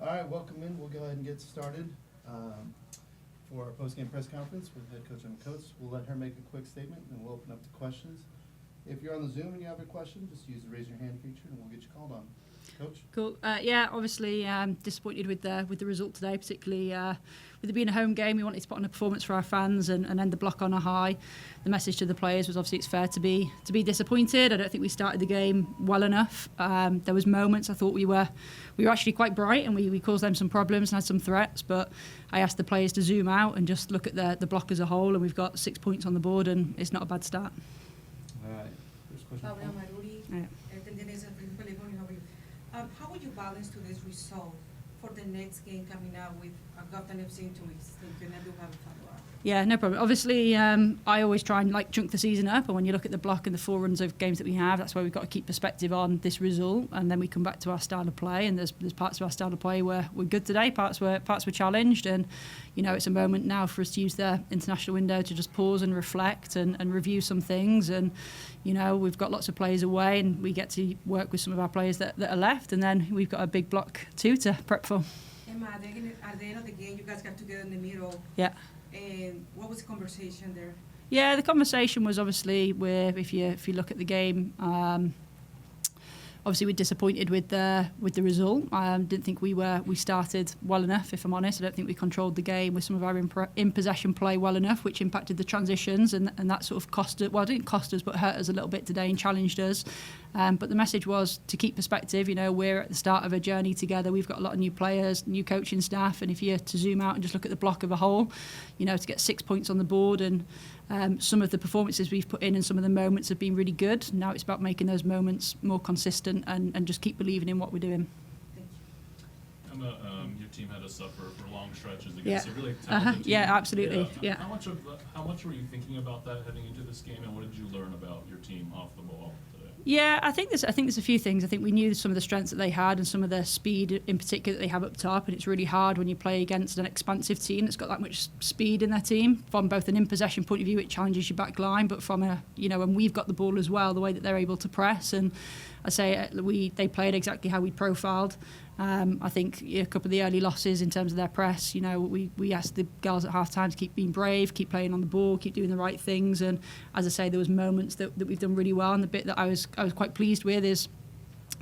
All right, welcome in. We'll go ahead and get started for our post-game press conference with head coach and coach. We'll let her make a quick statement, and we'll open up to questions. If you're on the Zoom and you have a question, just use the raise your hand feature, and we'll get you called on. Coach? Cool. Yeah, obviously disappointed with the result today, particularly with it being a home game. We wanted to put on a performance for our fans and end the block on a high. The message to the players was obviously it's fair to be disappointed. I don't think we started the game well enough. There was moments I thought we were actually quite bright and we caused them some problems and had some threats, but I asked the players to zoom out and just look at the block as a whole, and we've got 6 points on the board and it's not a bad start. All right. First question. How would you balance today's result for the next game coming out with Gotham FC in 2 weeks? Think you do have a follow-up? Yeah, no problem. Obviously, I always try and chunk the season up, and when you look at the block and the 4 runs of games that we have, that's why we've got to keep perspective on this result, and then we come back to our style of play. And there's parts of our style of play where we're good today, parts were challenged, and it's a moment now for us to use the international window to just pause and reflect and review some things. And we've got lots of players away, and we get to work with some of our players that are left, and then we've got a big block too to prep for. Emma, at the end of the game, you guys got together in the middle. Yeah. And what was the conversation there? Yeah, the conversation was obviously where if you look at the game, obviously we're disappointed with the result. Didn't think we started well enough, if I'm honest. I don't think we controlled the game with some of our in possession play well enough, which impacted the transitions, and that sort of cost us. Well, it didn't cost us, but hurt us a little bit today and challenged us. But the message was to keep perspective. We're at the start of a journey together. We've got a lot of new players, new coaching staff, and if you're to zoom out and just look at the block of a whole, to get 6 points on the board, and some of the performances we've put in and some of the moments have been really good. Now it's about making those moments more consistent and just keep believing in what we're doing. Emma, your team had to suffer for long stretches against a really talented team. Yeah, absolutely. Yeah. How much were you thinking about that heading into this game, and what did you learn about your team off the ball today? Yeah, I think there's a few things. I think we knew some of the strengths that they had and some of the speed in particular that they have up top, and it's really hard when you play against an expansive team that's got that much speed in their team. From both an in-possession point of view, it challenges your back line, but from when we've got the ball as well, the way that they're able to press, and I say they played exactly how we profiled. I think a couple of the early losses in terms of their press, we asked the girls at half-time to keep being brave, keep playing on the ball, keep doing the right things. And as I say, there was moments that we've done really well. And the bit that I was quite pleased with is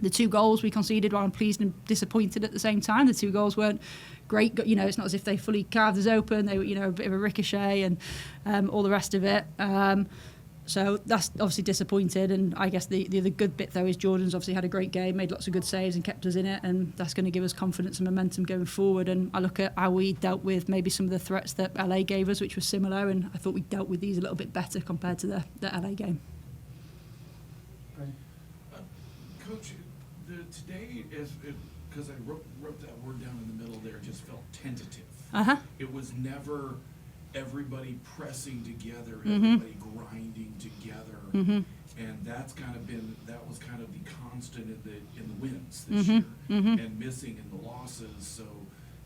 the 2 goals we conceded. While I'm pleased and disappointed at the same time, the 2 goals weren't great. It's not as if they fully carved us open. They were, a bit of a ricochet and all the rest of it. So that's obviously disappointed, and I guess the other good bit though is Jordan's obviously had a great game, made lots of good saves and kept us in it, and that's going to give us confidence and momentum going forward. And I look at how we dealt with maybe some of the threats that LA gave us, which was similar, and I thought we dealt with these a little bit better compared to the LA game. Coach, today is because I wrote that word down in the middle there, just felt tentative. It was never everybody pressing together, everybody grinding together, and that was kind of the constant in the wins this year, and missing in the losses. So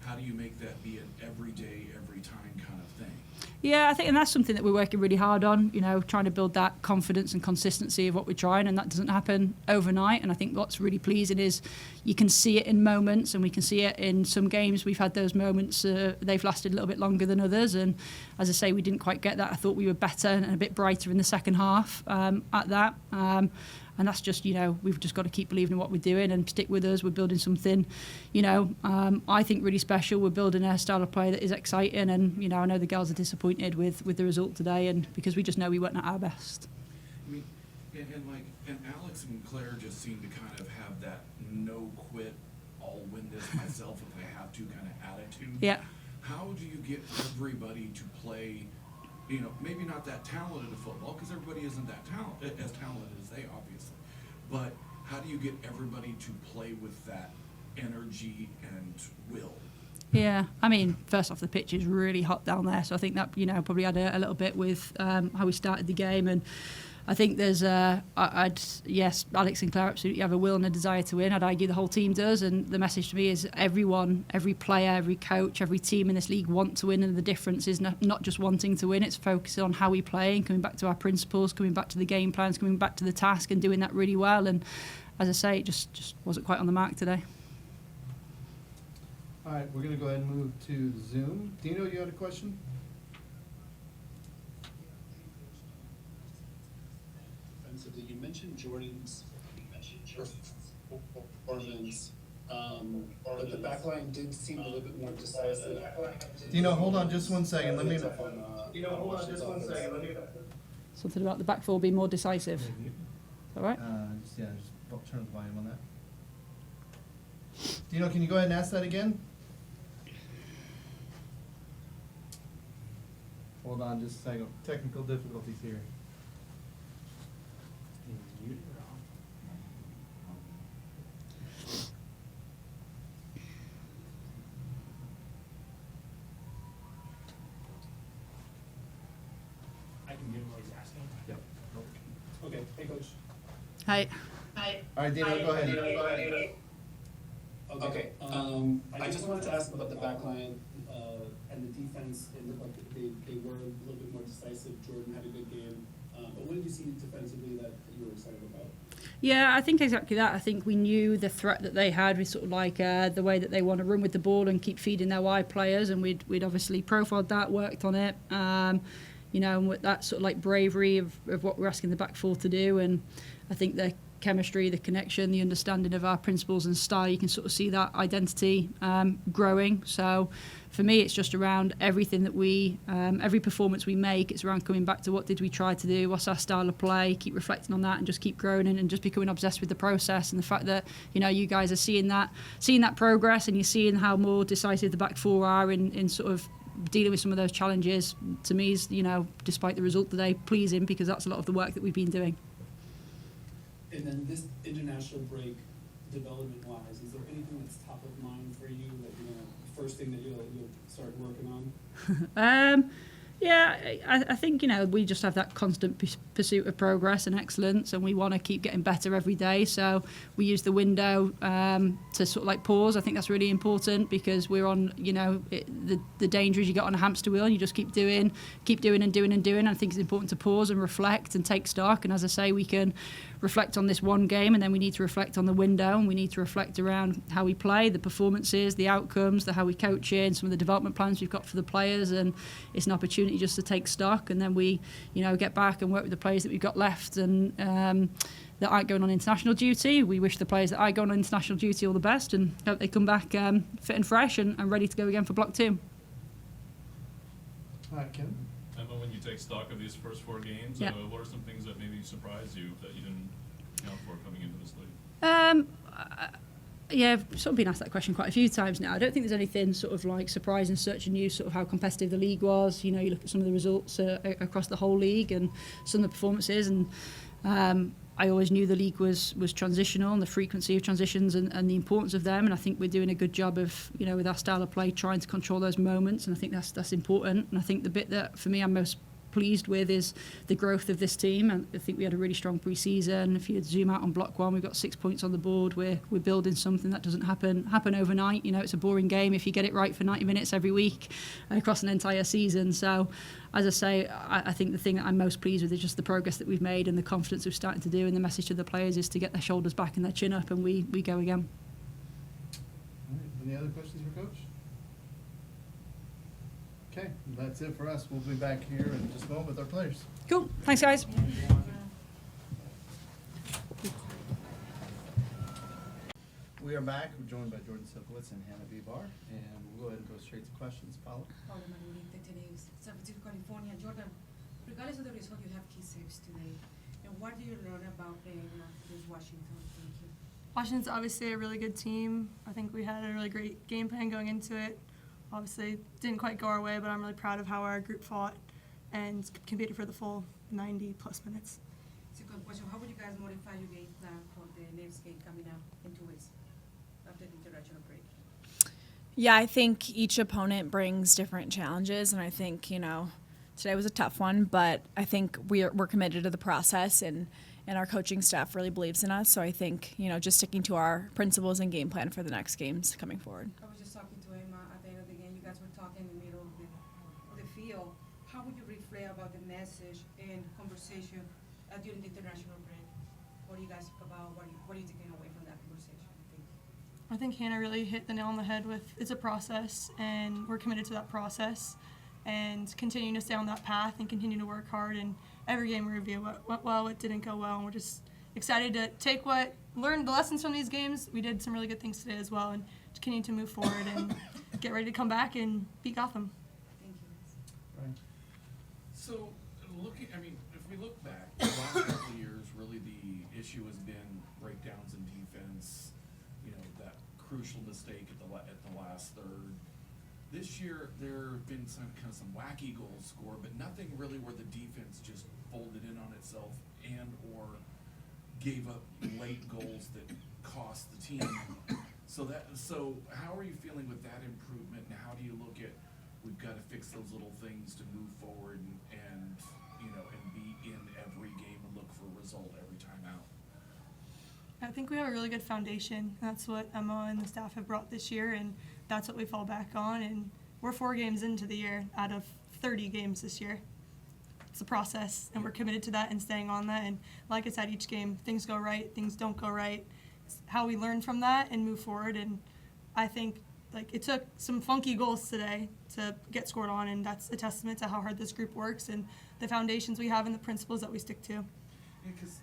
how do you make that be an everyday, every time kind of thing? Yeah, I think, and that's something that we're working really hard on, trying to build that confidence and consistency of what we're trying, and that doesn't happen overnight. And I think what's really pleasing is you can see it in moments, and we can see it in some games. We've had those moments, they've lasted a little bit longer than others, and as I say, we didn't quite get that. I thought we were better and a bit brighter in the second half at that. And that's just, we've just got to keep believing in what we're doing and stick with us. We're building something, I think really special. We're building a style of play that is exciting. And, I know the girls are disappointed with the result today, and because we just know we weren't at our best. I mean, and Alex and Claire just seem to kind of have that no quit, I'll win this myself if I have to kind of attitude. Yeah. How do you get everybody to play, maybe not that talented at football, because everybody isn't that as talented as they, obviously. But how do you get everybody to play with that energy and will? Yeah, I mean, first off, the pitch is really hot down there, so I think that probably had a little bit with how we started the game, and I think there's yes, Alex and Claire absolutely have a will and a desire to win. I'd argue the whole team does, and the message to me is everyone, every player, every coach, every team in this league want to win, and the difference is not just wanting to win, it's focusing on how we play and coming back to our principles, coming back to the game plans, coming back to the task and doing that really well. And as I say, it just wasn't quite on the mark today. All right, we're gonna go ahead and move to Zoom. Dino, you had a question? Defensively, you mentioned Jordan's performance, but the back line did seem a little bit more decisive. Dino, hold on just one second. Let me. Something about the back four being more decisive. All right. Just turn the volume on that. Dino, can you go ahead and ask that again? Hold on just a second. Technical difficulties here. I can hear what he's asking. Yep. Okay, hey coach. Hi. All right, Dino, go ahead. Okay, I just wanted to ask about the back line, and the defense. It looked like they were a little bit more decisive. Jordan had a good game. But what did you see defensively that you were excited about? Yeah, I think exactly that. I think we knew the threat that they had with sort of like the way that they want to run with the ball and keep feeding their wide players, and we'd obviously profiled that, worked on it, you know, and with that sort of like bravery of what we're asking the back four to do, and I think the chemistry, the connection, the understanding of our principles and style, you can sort of see that identity growing. So for me, it's just around everything that we, every performance we make, it's around coming back to what did we try to do, what's our style of play, keep reflecting on that and just keep growing and just becoming obsessed with the process and the fact that, you know, you guys are seeing that progress and you're seeing how more decisive the back four are in sort of dealing with some of those challenges. To me, is, you know, despite the result today, pleasing because that's a lot of the work that we've been doing. And then this international break, development-wise, is there anything that's top of mind for you that, you know, first thing that you'll start working on? Yeah, I think, you know, we just have that constant pursuit of progress and excellence, and we want to keep getting better every day. So we use the window to sort of like pause. I think that's really important because we're on, you know, the danger is you get on a hamster wheel and you just keep doing and doing and doing. I think it's important to pause and reflect and take stock. And as I say, we can reflect on this one game, and then we need to reflect on the window, and we need to reflect around how we play, the performances, the outcomes, how we coach it, and some of the development plans we've got for the players. And it's an opportunity just to take stock, and then we, you know, get back and work with the players that we've got left and that aren't going on international duty. We wish the players that are going on international duty all the best and hope they come back fit and fresh and ready to go again for Block 2. All right, Kevin. Emma, when you take stock of these first 4 games, Yeah. what are some things that maybe surprised you that you didn't account for coming into this league? Yeah, I've sort of been asked that question quite a few times now. I don't think there's anything sort of like surprising, searching new, sort of how competitive the league was. You know, you look at some of the results across the whole league and some of the performances, and I always knew the league was transitional and the frequency of transitions and the importance of them. And I think we're doing a good job of, you know, with our style of play, trying to control those moments. And I think that's important. And I think the bit that for me I'm most pleased with is the growth of this team. And I think we had a really strong pre-season. If you zoom out on Block 1, we've got 6 points on the board. We're building something that doesn't happen overnight. You know, it's a boring game if you get it right for 90 minutes every week across an entire season. So, as I say, I think the thing that I'm most pleased with is just the progress that we've made and the confidence we've started to do. And the message to the players is to get their shoulders back and their chin up, and we go again. All right, any other questions for Coach? Okay, that's it for us. We'll be back here in just a moment with our players. Cool. Thanks, guys. We are back. We're joined by Jordan Silkowitz and Hannah Bebar, and we'll go ahead and go straight to questions. Paulo? Paula Manuelita, today is San Francisco, California. Jordan, regardless of the result, you have key saves today. And what do you learn about playing against Washington? Thank you. Washington's obviously a really good team. I think we had a really great game plan going into it. Obviously, didn't quite go our way, but I'm really proud of how our group fought and competed for the full 90-plus minutes. Second question, how would you guys modify your game plan for the next game coming up in 2 weeks after the international break? Yeah, I think each opponent brings different challenges, and I think, you know, today was a tough one, but I think we're committed to the process, and our coaching staff really believes in us. So I think, you know, just sticking to our principles and game plan for the next games coming forward. I was just talking to Emma at the end of the game. You guys were talking in the middle of the field. How would you reflect about the message and conversation during the international break? What do you guys think about? What are you taking away from that conversation? Thank you. I think Hannah really hit the nail on the head with it's a process, and we're committed to that process and continuing to stay on that path and continue to work hard. And every game we review what went well, what didn't go well, and we're just excited to learn the lessons from these games. We did some really good things today as well, and to continue to move forward and get ready to come back and beat Gotham. Thank you. Right. So, if we look back, the last couple of years, really the issue has been breakdowns in defense, that crucial mistake at the last third. This year, there have been some wacky goals scored, but nothing really where the defense just folded in on itself or gave up late goals that cost the team. So how are you feeling with that improvement, and how do you look at, we've got to fix those little things to move forward and be in every game and look for a result every time out? I think we have a really good foundation. That's what Emma and the staff have brought this year, and that's what we fall back on. And we're 4 games into the year out of 30 games this year. It's a process, and we're committed to that and staying on that. And like I said, each game, things go right, things don't go right. It's how we learn from that and move forward. And I think it took some funky goals today to get scored on, and that's a testament to how hard this group works and the foundations we have and the principles that we stick to. Yeah, because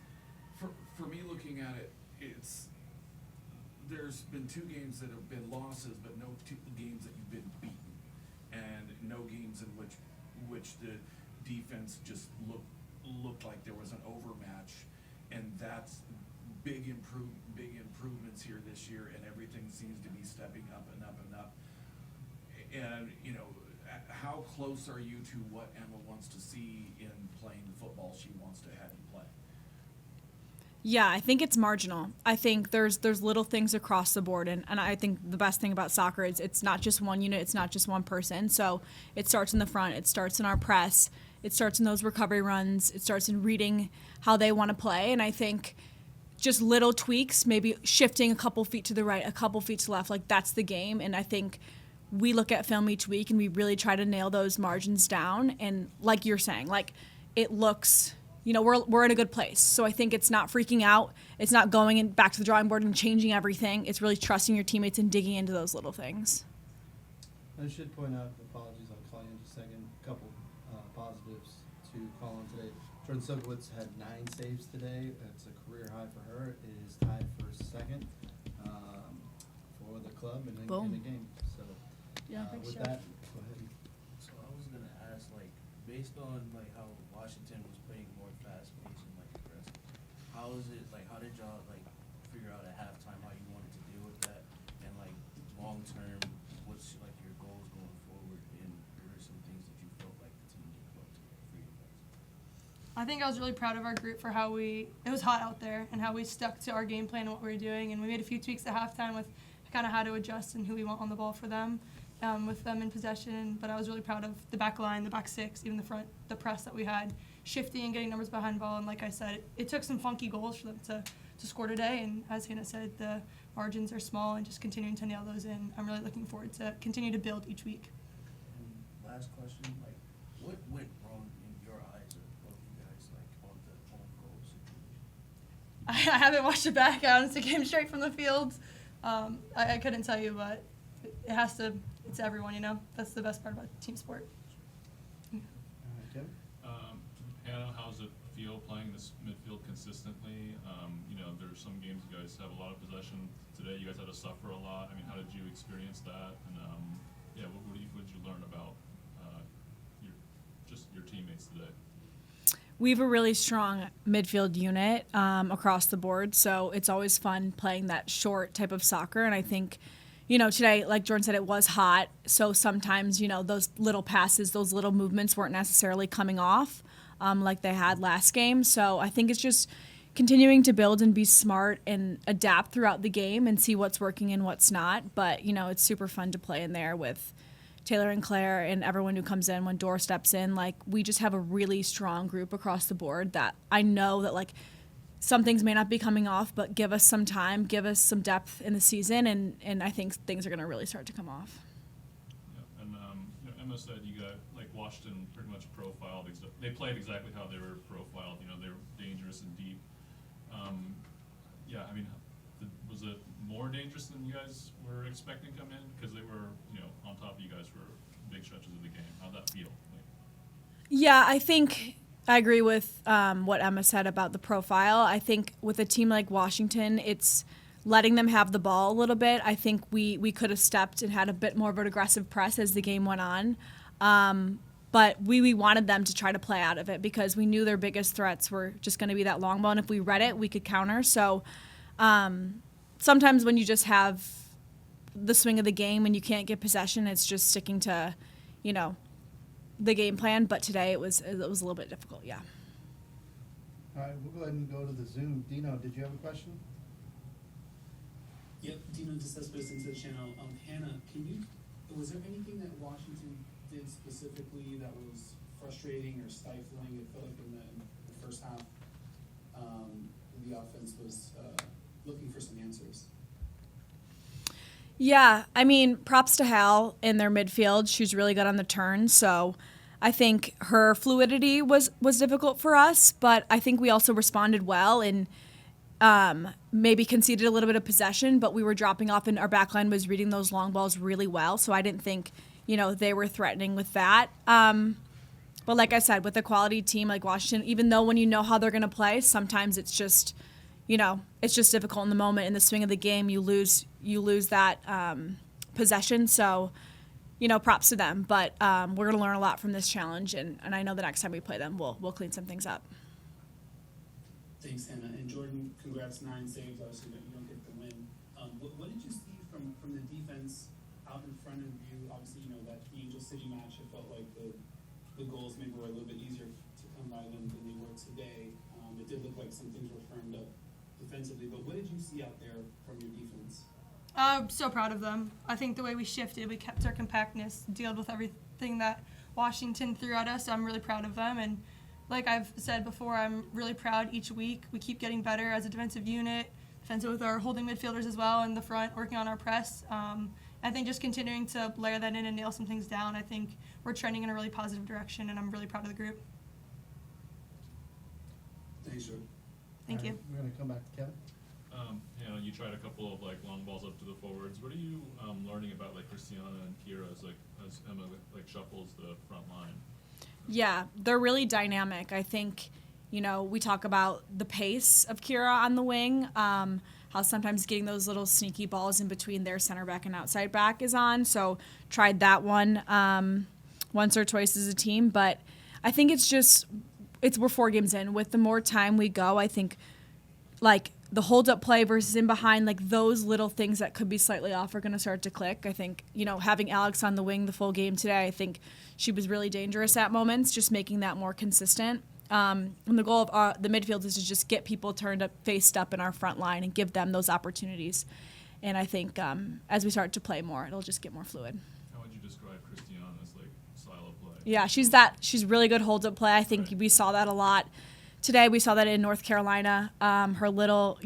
for me looking at it, there's been 2 games that have been losses, but no 2 games that you've been beaten, and no games in which the defense just looked like there was an overmatch, and that's big improvements here this year, and everything seems to be stepping up and up and up. And how close are you to what Emma wants to see in playing the football she wants to have you play? Yeah, I think it's marginal. I think there's little things across the board, and I think the best thing about soccer is it's not just one unit, it's not just one person. So it starts in the front, it starts in our press, it starts in those recovery runs, it starts in reading how they want to play, and I think just little tweaks, maybe shifting a couple feet to the right, a couple feet to the left, that's the game. And I think we look at film each week and we really try to nail those margins down, and like you're saying, it looks, we're in a good place. So I think it's not freaking out. It's not going back to the drawing board and changing everything. It's really trusting your teammates and digging into those little things. I should point out, apologies, I'll call you in just a second, a couple positives to call on today. Jordan Silkowitz had 9 saves today. It's a career high for her. It is tied for second for the club in the game. So with that, go ahead. So I was gonna ask, based on how Washington was playing more fast paced and aggressive, how is it how did y'all figure out at halftime how you wanted to deal with that, and long term, what's your goals going forward, and what are some things that you felt like the team did well for you guys? I think I was really proud of our group for how it was hot out there and how we stuck to our game plan and what we were doing, and we made a few tweaks at halftime with kind of how to adjust and who we want on the ball for them, with them in possession. But I was really proud of the back line, the back 6, even the front, the press that we had, shifting and getting numbers behind the ball. And like I said, it took some funky goals for them to score today, and as Hannah said, the margins are small, and just continuing to nail those in. I'm really looking forward to continue to build each week. And last question, what went wrong in your eyes of both you guys on the own goal situation? I haven't watched it back. I honestly came straight from the field. I couldn't tell you, but it has to. It's everyone, That's the best part about team sport. All right, Kevin? Hannah, how does it feel playing this midfield consistently? There's some games you guys have a lot of possession. Today you guys had to suffer a lot. How did you experience that? And what did you learn about your teammates today? We have a really strong midfield unit across the board, so it's always fun playing that short type of soccer. And I think, today, like Jordan said, it was hot, so sometimes, those little passes, those little movements weren't necessarily coming off like they had last game. So I think it's just continuing to build and be smart and adapt throughout the game and see what's working and what's not. But, it's super fun to play in there with Taylor and Claire and everyone who comes in when Dora steps in. We just have a really strong group across the board that I know that some things may not be coming off, but give us some time, give us some depth in the season, and I think things are going to really start to come off. Yeah, and Emma said you got Washington pretty much profiled. They played exactly how they were profiled. They were dangerous and deep. was it more dangerous than you guys were expecting to come in? Because they were, on top of you guys for big stretches of the game. How'd that feel? Yeah, I think I agree with what Emma said about the profile. I think with a team like Washington, it's letting them have the ball a little bit. I think we could have stepped and had a bit more of an aggressive press as the game went on. But we wanted them to try to play out of it because we knew their biggest threats were just going to be that long ball. And if we read it, we could counter. So sometimes when you just have the swing of the game and you can't get possession, it's just sticking to, the game plan. But today it was a little bit difficult, yeah. All right, we'll go ahead and go to the Zoom. Dino, did you have a question? Yep, Dino just has posted into the channel. Hannah, was there anything that Washington did specifically that was frustrating or stifling? It felt like in the first half, the offense was looking for some answers. Yeah, I mean, props to Hal in their midfield. She's really good on the turn, so I think her fluidity was difficult for us, but I think we also responded well and maybe conceded a little bit of possession, but we were dropping off and our back line was reading those long balls really well, so I didn't think, they were threatening with that. But like I said, with a quality team like Washington, even though when you know how they're going to play, sometimes it's just, it's just difficult in the moment. In the swing of the game, you lose that possession. So, props to them. But we're going to learn a lot from this challenge, and I know the next time we play them, we'll clean some things up. Thanks, Hannah. And Jordan, congrats, 9 saves. Obviously, you don't get the win. What did you see from the defense out in front of you? Obviously, that Angel City match, it felt like the goals maybe were a little bit easier to come by than they were today. It did look like some things were firmed up defensively, but what did you see out there from your defense? I'm so proud of them. I think the way we shifted, we kept our compactness, dealt with everything that Washington threw at us. So I'm really proud of them. And like I've said before, I'm really proud each week. We keep getting better as a defensive unit, defensive with our holding midfielders as well in the front, working on our press. I think just continuing to layer that in and nail some things down, I think we're trending in a really positive direction, and I'm really proud of the group. Thanks, Jordan. Thank you. We're going to come back to Kevin. You tried a couple of long balls up to the forwards. What are you learning about Christiana and Kira as Emma shuffles the front line? Yeah, they're really dynamic. I think, we talk about the pace of Kira on the wing, how sometimes getting those little sneaky balls in between their center back and outside back is on. So tried that one once or twice as a team. But I think we're 4 games in. With the more time we go, I think the hold-up play versus in behind, those little things that could be slightly off are going to start to click. I think, having Alex on the wing the full game today, I think she was really dangerous at moments, just making that more consistent. And the goal of the midfield is to just get people turned up, faced up in our front line and give them those opportunities. And I think as we start to play more, it'll just get more fluid. How would you describe Christiana's style of play? Yeah, she's really good hold-up play. I think we saw that a lot. Today we saw that in North Carolina, her little,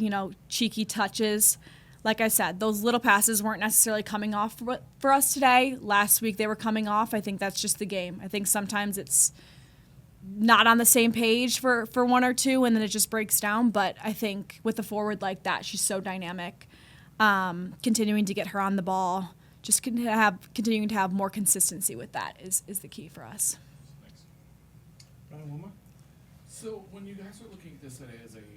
cheeky touches. Like I said, those little passes weren't necessarily coming off for us today. Last week they were coming off. I think that's just the game. I think sometimes it's not on the same page for 1 or 2, and then it just breaks down. But I think with a forward like that, she's so dynamic. Continuing to get her on the ball, just continuing to have more consistency with that is the key for us. Thanks. Brian, one more? So when you guys are looking at this as a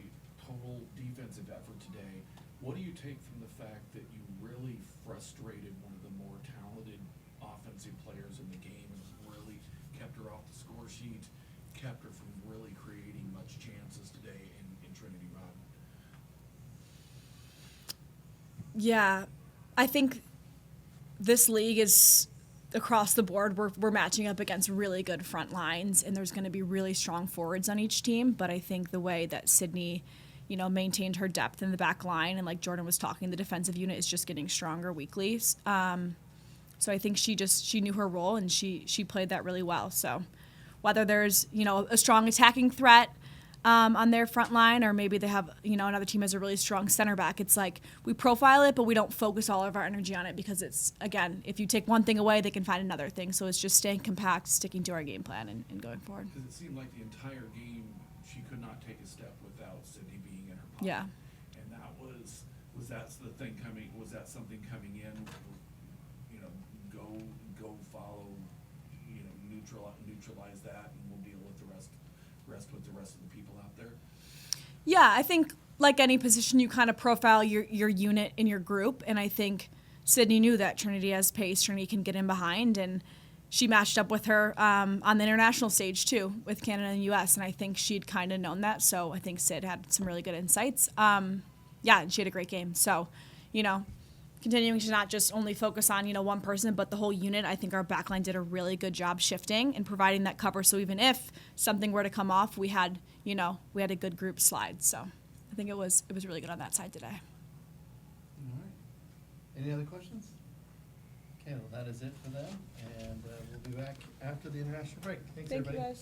total defensive effort today, what do you take from the fact that you really frustrated one of the more talented offensive players in the game and really kept her off the score sheet, kept her from really creating much chances today in Trinity Rodman? Yeah, I think this league is across the board. We're matching up against really good front lines, and there's going to be really strong forwards on each team. But I think the way that Sydney, maintained her depth in the back line, and like Jordan was talking, the defensive unit is just getting stronger weekly. So I think she knew her role, and she played that really well. So whether there's a strong attacking threat on their front line, or maybe they have another team has a really strong center back, it's we profile it, but we don't focus all of our energy on it because it's, again, if you take one thing away, they can find another thing. So it's just staying compact, sticking to our game plan, and going forward. Because it seemed like the entire game she could not take a step without Sydney being in her pocket. Yeah. And that was was that the thing coming, was that something coming in, you know, go follow, you know, neutralize that, and we'll deal with the rest with the rest of the people out there? Yeah, I think like any position, you kind of profile your unit in your group, and I think Sydney knew that Trinity has pace, Trinity can get in behind, and she matched up with her on the international stage too, with Canada and the U.S., and I think she'd kind of known that, so I think Sid had some really good insights. Yeah, and she had a great game. So, you know, continuing to not just only focus on, you know, one person, but the whole unit. I think our backline did a really good job shifting and providing that cover. So even if something were to come off, we had a good group slide. So I think it was really good on that side today. All right. Any other questions? Okay, well, that is it for them, and we'll be back after the international break. Thanks, everybody.